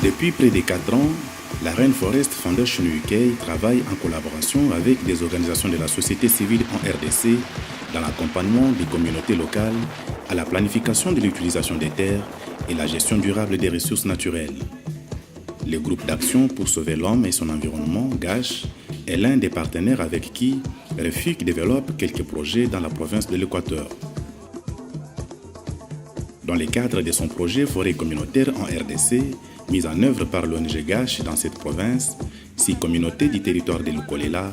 Depuis près de 4 ans, la Rainforest Foundation UK travaille en collaboration avec des organisations de la société civile en RDC dans l'accompagnement des communautés locales à la planification de l'utilisation des terres et la gestion durable des ressources naturelles. Le groupe d'action pour sauver l'homme et son environnement, GASH, est l'un des partenaires avec qui REFIC développe quelques projets dans la province de l'Équateur. Dans le cadre de son projet Forêt communautaire en RDC, mis en œuvre par l'ONG GASH dans cette province, 6 communautés du territoire de l'Ukolela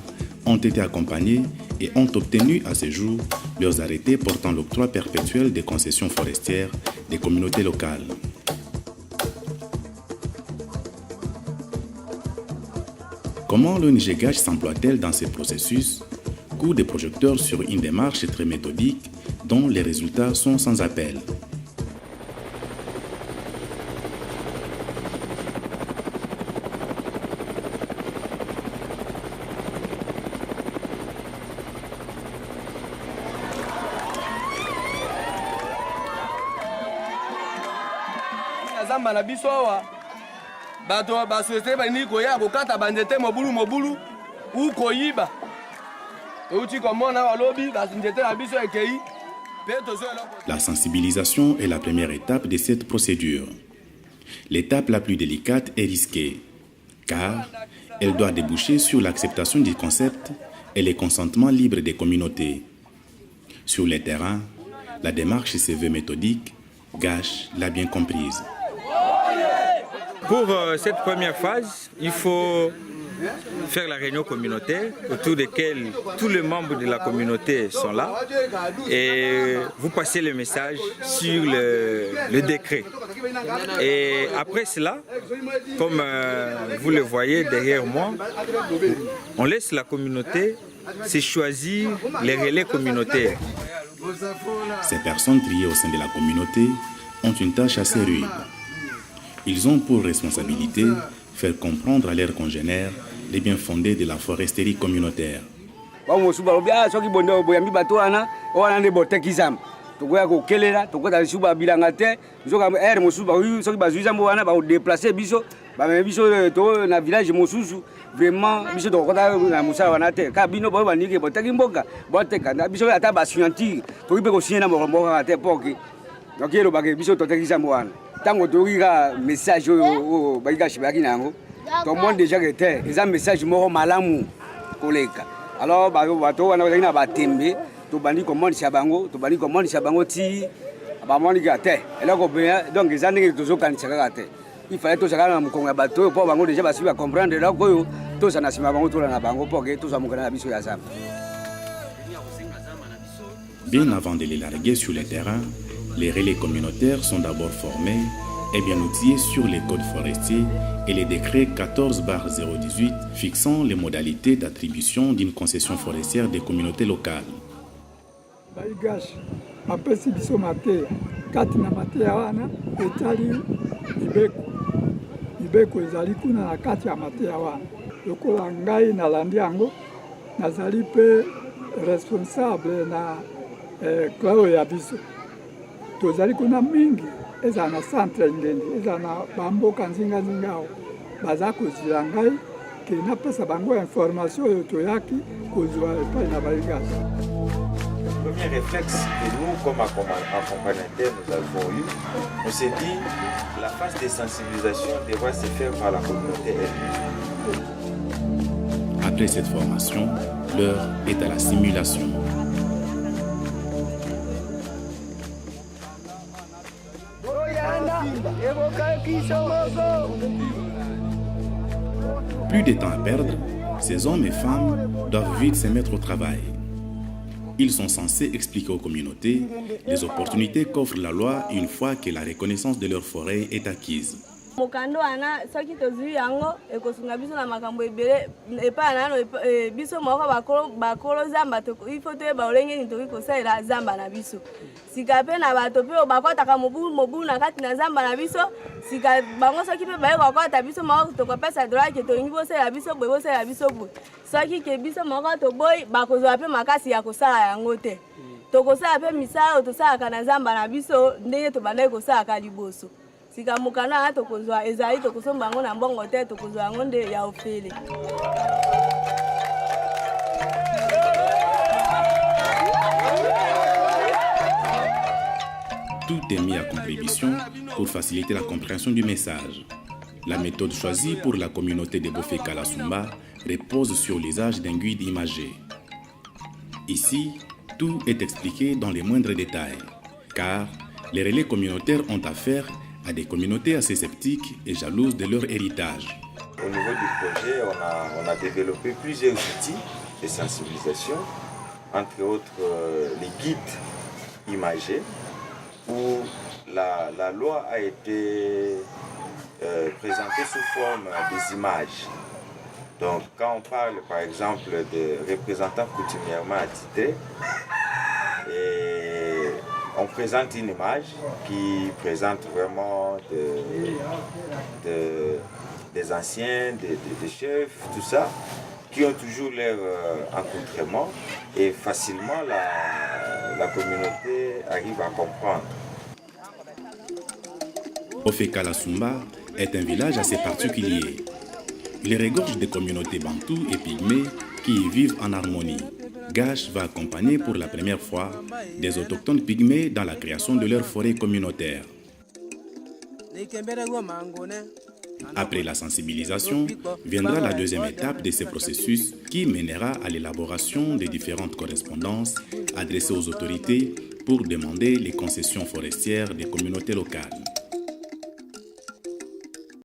ont été accompagnées et ont obtenu à ce jour leurs arrêtés portant l'octroi perpétuel des concessions forestières des communautés locales. Comment l'ONG GASH s'emploie-t-elle dans ces processus? Coup de projecteur sur une démarche très méthodique dont les résultats sont sans appel. Zamba na biso awa bato ba société ba ni koya ko kata banzete mobulu u koyiba uti komona wa lobi ba nzete na biso ekei. La sensibilisation est la première étape de cette procédure. L'étape la plus délicate est risquée car elle doit déboucher sur l'acceptation du concept et le consentement libre des communautés. Sur le terrain, la démarche se veut méthodique, GASH l'a bien comprise. Pour cette première phase, il faut faire la réunion communautaire autour de laquelle tous les membres de la communauté sont là et vous passez le message sur le décret. Et après cela, comme vous le voyez derrière moi, on laisse la communauté se choisir les relais communautaires. Ces personnes triées au sein de la communauté ont une tâche assez rude. Ils ont pour responsabilité faire comprendre à leurs congénères les bien fondés de la foresterie communautaire. Tango tokiga message oyo bayigashi baki nango to monde déjà que terre eza message moko malamu koleka alors bato wana bazali na batembe to bandi komonisa bango ti bamoni ka terre eloko bien donc eza ndenge tozokanisa kaka te il fallait to sakana mukongo ya bato po bango déjà basi ba comprendre là koyo to sana sima bango to na bango po ke to sa mukana na biso ya zamba. Bien avant de les larguer sur le terrain, les relais communautaires sont d'abord formés et bien outillés sur les codes forestiers et les décrets 14/018 fixant les modalités d'attribution d'une concession forestière des communautés locales. Tozali kuna mingi eza na centre ndende eza na bamboka nzinga baza kozila ngai ke napesa bango information oyo toyaki kozwa epai na baligasi. Le premier réflexe que nous, comme accompagnateurs, nous avons eu, on s'est dit la phase de sensibilisation devra se faire par la communauté elle-même. Après cette formation, l'heure est à la simulation. Plus de temps à perdre, ces hommes et femmes doivent vite se mettre au travail. Ils sont censés expliquer aux communautés les opportunités qu'offre la loi une fois que la reconnaissance de leur forêt est acquise. Mokando ana soki tozui yango ekosunga biso na makambo ebele epa nano biso moko bakolo zamba to ifo to ba olenge ni toki kosalela zamba na biso sika pe na bato pe bakotaka mobu na kati na zamba na biso sika bango soki pe baye kokota biso moko to kopesa droit ke to ngibo sala biso boye sala biso boye soki ke biso moko to boy bakozwa pe makasi ya kosala yango te to kosala pe misala to sala kana zamba na biso ndenge to bandai kosala ka liboso. sika mukana tokozwa ezali tokosomba yango na mbongo te tokozwa yango nde ya ofele. Tout est mis à contribution pour faciliter la compréhension du message. La méthode choisie pour la communauté de Bofeka Sumba repose sur l'usage d'un guide imagé. Ici, tout est expliqué dans les moindres détails, car les relais communautaires ont affaire à des communautés assez sceptiques et jalouses de leur héritage. Au niveau du projet, on a développé plusieurs outils de sensibilisation, entre autres les guides imagés, où la loi a été présentée sous forme des images. Donc quand on parle par exemple de représentants coutumièrement attitrés, on présente une image qui présente vraiment des anciens, des chefs, tout ça, qui ont toujours leur accoutrement et facilement la communauté arrive à comprendre. Bofeka Sumba est un village assez particulier. Il regorge des communautés bantoues et pygmées qui y vivent en harmonie. Gash va accompagner pour la première fois des autochtones pygmées dans la création de leur forêt communautaire. Après la sensibilisation, viendra la deuxième étape de ce processus qui mènera à l'élaboration des différentes correspondances adressées aux autorités pour demander les concessions forestières des communautés locales.